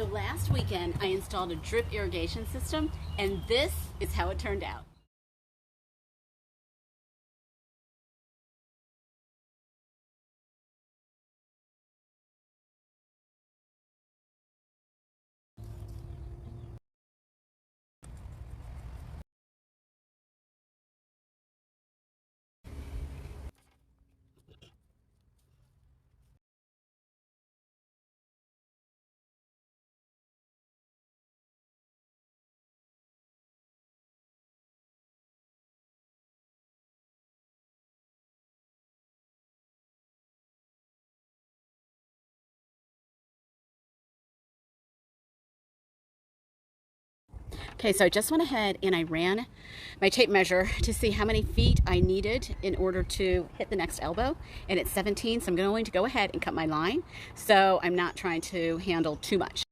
So last weekend I installed a drip irrigation system, and this is how it turned out. Okay, so I just went ahead and I ran my tape measure to see how many feet I needed in order to hit the next elbow, and it's 17, so I'm going to go ahead and cut my line so I'm not trying to handle too much.